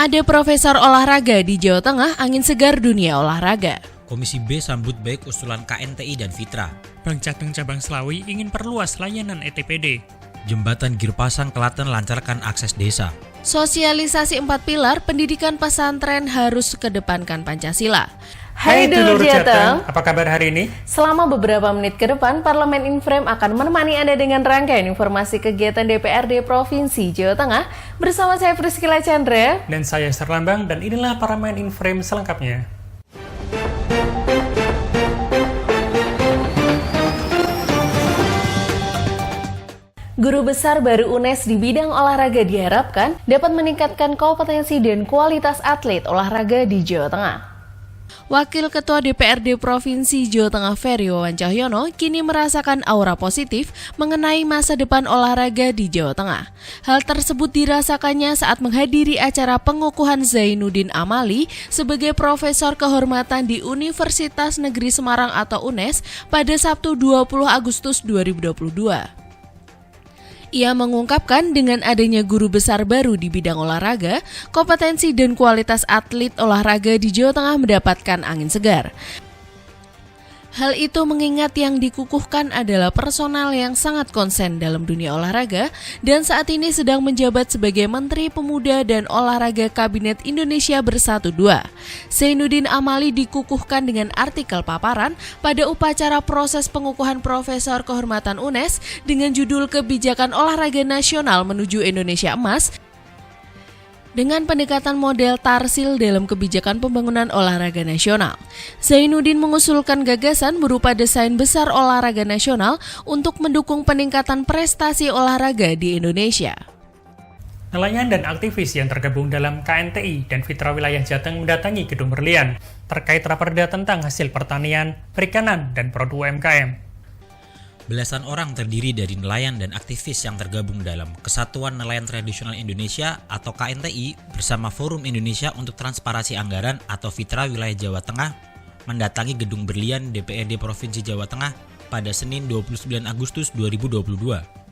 Ada profesor olahraga di Jawa Tengah, angin segar dunia olahraga. Komisi B sambut baik usulan KNTI dan Fitra. Bank Jateng Cabang Slawi ingin perluas layanan ETPD. Jembatan Girpasang Klaten lancarkan akses desa. Sosialisasi 4 pilar pendidikan pesantren harus kedepankan Pancasila. Hai dulur Jateng, apa kabar hari ini? selama beberapa menit ke depan, Parlemen Inframe akan menemani Anda dengan rangkaian informasi kegiatan DPRD Provinsi Jawa Tengah bersama saya Priscilla Chandra. Dan saya Serlambang, dan inilah Parlemen Inframe selengkapnya. Guru besar baru UNES di bidang olahraga diharapkan dapat meningkatkan kompetensi dan kualitas atlet olahraga di Jawa Tengah. Wakil Ketua DPRD Provinsi Jawa Tengah Ferry Wawan Cahyono kini merasakan aura positif mengenai masa depan olahraga di Jawa Tengah. Hal tersebut dirasakannya saat menghadiri acara pengukuhan Zainuddin Amali sebagai Profesor Kehormatan di Universitas Negeri Semarang atau UNES pada Sabtu 20 Agustus 2022. Ia mengungkapkan dengan adanya guru besar baru di bidang olahraga, kompetensi dan kualitas atlet olahraga di Jawa Tengah mendapatkan angin segar. Hal itu mengingat yang dikukuhkan adalah personal yang sangat konsen dalam dunia olahraga dan saat ini sedang menjabat sebagai Menteri Pemuda dan Olahraga Kabinet Indonesia Bersatu 2. Zainuddin Amali dikukuhkan dengan artikel paparan pada upacara proses pengukuhan Profesor Kehormatan UNES dengan judul Kebijakan Olahraga Nasional Menuju Indonesia Emas, dengan pendekatan model Tarsil dalam kebijakan pembangunan olahraga nasional. Zainuddin mengusulkan gagasan berupa desain besar olahraga nasional untuk mendukung peningkatan prestasi olahraga di Indonesia. Nelayan dan aktivis yang tergabung dalam KNTI dan Fitra Wilayah Jateng mendatangi Gedung Berlian terkait raperda tentang hasil pertanian, perikanan, dan produk UMKM. Belasan orang terdiri dari nelayan dan aktivis yang tergabung dalam Kesatuan Nelayan Tradisional Indonesia atau KNTI bersama Forum Indonesia untuk Transparansi Anggaran atau Fitra Wilayah Jawa Tengah mendatangi Gedung Berlian DPRD Provinsi Jawa Tengah pada Senin 29 Agustus 2022.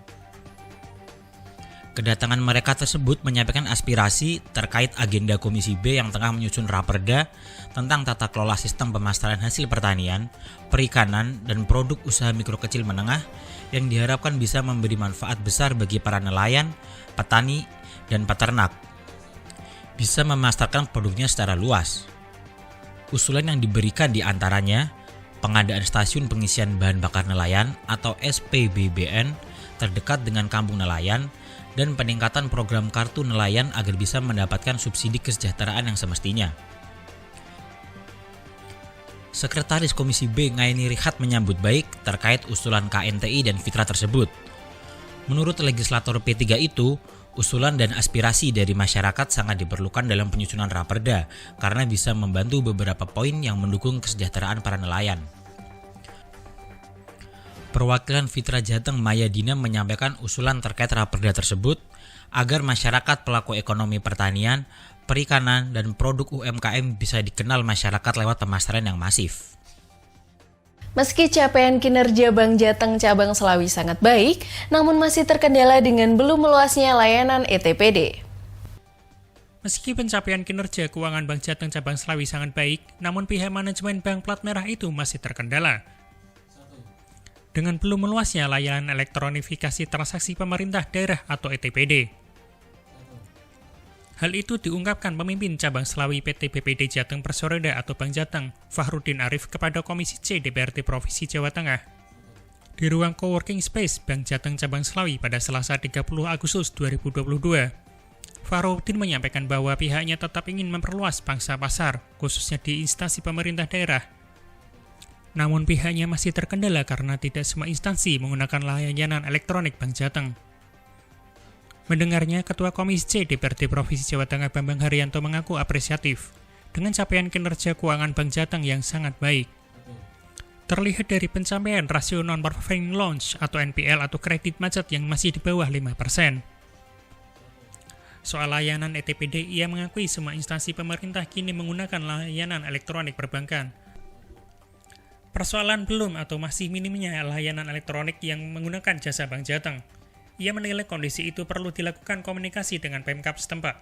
Kedatangan mereka tersebut menyampaikan aspirasi terkait agenda Komisi B yang tengah menyusun raperda tentang tata kelola sistem pemasaran hasil pertanian, perikanan, dan produk usaha mikro kecil menengah yang diharapkan bisa memberi manfaat besar bagi para nelayan, petani, dan peternak. Bisa memasarkan produknya secara luas. Usulan yang diberikan di antaranya pengadaan stasiun pengisian bahan bakar nelayan atau SPBBN terdekat dengan kampung nelayan, dan peningkatan program kartu nelayan agar bisa mendapatkan subsidi kesejahteraan yang semestinya. Sekretaris Komisi B Ngaini Rihat menyambut baik terkait usulan KNTI dan Fitra tersebut. Menurut legislator P3 itu, usulan dan aspirasi dari masyarakat sangat diperlukan dalam penyusunan raperda karena bisa membantu beberapa poin yang mendukung kesejahteraan para nelayan. Perwakilan Fitra Jateng Maya Dina menyampaikan usulan terkait raperda tersebut agar masyarakat pelaku ekonomi pertanian, perikanan, dan produk UMKM bisa dikenal masyarakat lewat pemasaran yang masif. Meski capaian kinerja Bank Jateng Cabang Slawi sangat baik, namun masih terkendala dengan belum meluasnya layanan ETPD. Meski pencapaian kinerja keuangan Bank Jateng Cabang Slawi sangat baik, namun pihak manajemen Bank Plat Merah itu masih terkendala. Dengan belum meluasnya layanan elektronifikasi transaksi pemerintah daerah atau ETPD. Hal itu diungkapkan pemimpin cabang Slawi PT BPD Jateng Persoroda atau Bank Jateng, Fahrudin Arif kepada Komisi C DPRD Provinsi Jawa Tengah. Di ruang coworking space Bank Jateng Cabang Slawi pada Selasa 30 Agustus 2022, Fahrudin menyampaikan bahwa pihaknya tetap ingin memperluas pangsa pasar, khususnya di instansi pemerintah daerah. Namun pihaknya masih terkendala karena tidak semua instansi menggunakan layanan elektronik Bank Jateng. Mendengarnya, Ketua Komisi C DPRD Provinsi Jawa Tengah Bambang Haryanto mengaku apresiatif dengan capaian kinerja keuangan Bank Jateng yang sangat baik. Terlihat dari pencapaian rasio non-performing loans atau NPL atau kredit macet yang masih di bawah 5%. Soal layanan ETPD, ia mengakui semua instansi pemerintah kini menggunakan layanan elektronik perbankan. Persoalan belum atau masih minimnya layanan elektronik yang menggunakan jasa Bank Jateng. Ia menilai kondisi itu perlu dilakukan komunikasi dengan Pemkab setempat.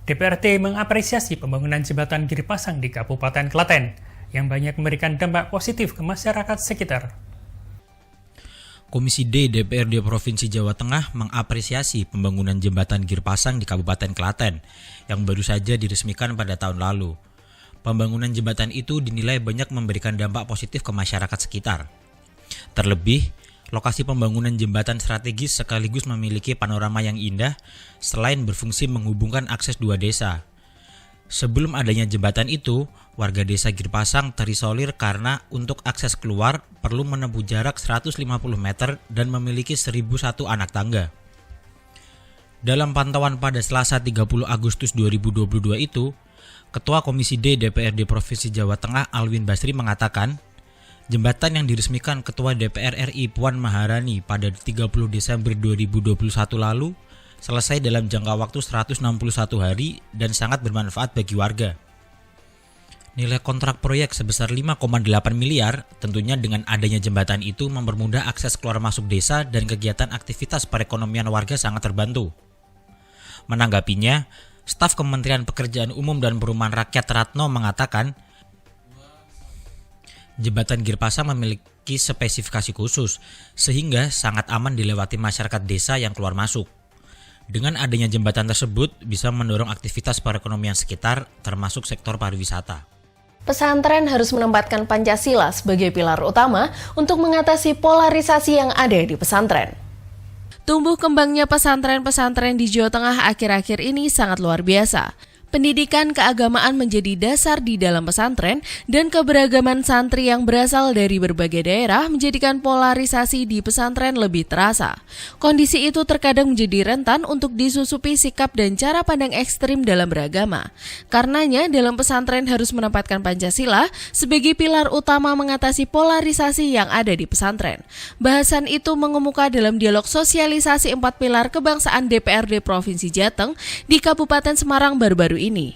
DPRD mengapresiasi pembangunan jembatan Giripasang di Kabupaten Klaten yang banyak memberikan dampak positif ke masyarakat sekitar. Komisi D DPRD Provinsi Jawa Tengah mengapresiasi pembangunan jembatan Giripasang di Kabupaten Klaten yang baru saja diresmikan pada tahun lalu. Pembangunan jembatan itu dinilai banyak memberikan dampak positif ke masyarakat sekitar. Terlebih, lokasi pembangunan jembatan strategis sekaligus memiliki panorama yang indah selain berfungsi menghubungkan akses dua desa. Sebelum adanya jembatan itu, warga desa Giripasang terisolir karena untuk akses keluar perlu menempuh jarak 150 meter dan memiliki 1001 anak tangga. Dalam pantauan pada Selasa 30 Agustus 2022 itu, Ketua Komisi D DPRD Provinsi Jawa Tengah Alwin Basri mengatakan, jembatan yang diresmikan Ketua DPR RI Puan Maharani pada 30 Desember 2021 lalu selesai dalam jangka waktu 161 hari dan sangat bermanfaat bagi warga. Nilai kontrak proyek sebesar 5,8 miliar tentunya dengan adanya jembatan itu mempermudah akses keluar masuk desa dan kegiatan aktivitas perekonomian warga sangat terbantu. Menanggapinya, staf Kementerian Pekerjaan Umum dan Perumahan Rakyat Ratno mengatakan, jembatan Giripasang memiliki spesifikasi khusus, sehingga sangat aman dilewati masyarakat desa yang keluar masuk. Dengan adanya jembatan tersebut, bisa mendorong aktivitas perekonomian sekitar, termasuk sektor pariwisata. Pesantren harus menempatkan Pancasila sebagai pilar utama untuk mengatasi polarisasi yang ada di pesantren. Tumbuh kembangnya pesantren-pesantren di Jawa Tengah akhir-akhir ini sangat luar biasa. Pendidikan keagamaan menjadi dasar di dalam pesantren dan keberagaman santri yang berasal dari berbagai daerah menjadikan polarisasi di pesantren lebih terasa. Kondisi itu terkadang menjadi rentan untuk disusupi sikap dan cara pandang ekstrim dalam beragama. Karenanya dalam pesantren harus menempatkan Pancasila sebagai pilar utama mengatasi polarisasi yang ada di pesantren. Bahasan itu mengemuka dalam dialog sosialisasi 4 pilar kebangsaan DPRD Provinsi Jateng di Kabupaten Semarang baru-baru ini.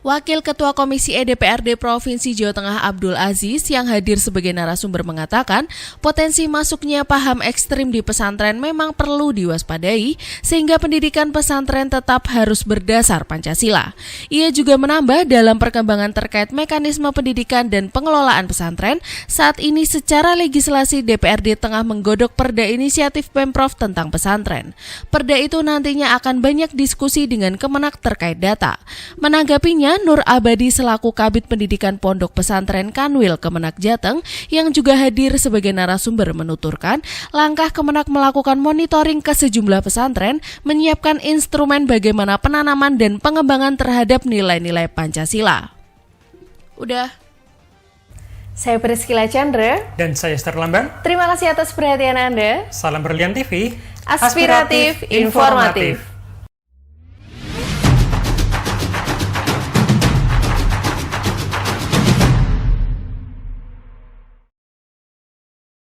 Wakil Ketua Komisi E DPRD Provinsi Jawa Tengah Abdul Aziz yang hadir sebagai narasumber mengatakan potensi masuknya paham ekstrim di pesantren memang perlu diwaspadai sehingga pendidikan pesantren tetap harus berdasar Pancasila. Ia juga menambah dalam perkembangan terkait mekanisme pendidikan dan pengelolaan pesantren, saat ini secara legislasi DPRD tengah menggodok Perda Inisiatif Pemprov tentang pesantren. Perda itu nantinya akan banyak diskusi dengan Kemenak terkait data. Menanggapinya, Nur Abadi selaku Kabid Pendidikan Pondok Pesantren Kanwil Kemenak Jateng yang juga hadir sebagai narasumber menuturkan langkah Kemenak melakukan monitoring ke sejumlah pesantren menyiapkan instrumen bagaimana penanaman dan pengembangan terhadap nilai-nilai Pancasila. Udah. Saya Priscila Chandra. Dan saya Esther Lamban. Terima kasih atas perhatian Anda. Salam Berlian TV. Aspiratif, informatif.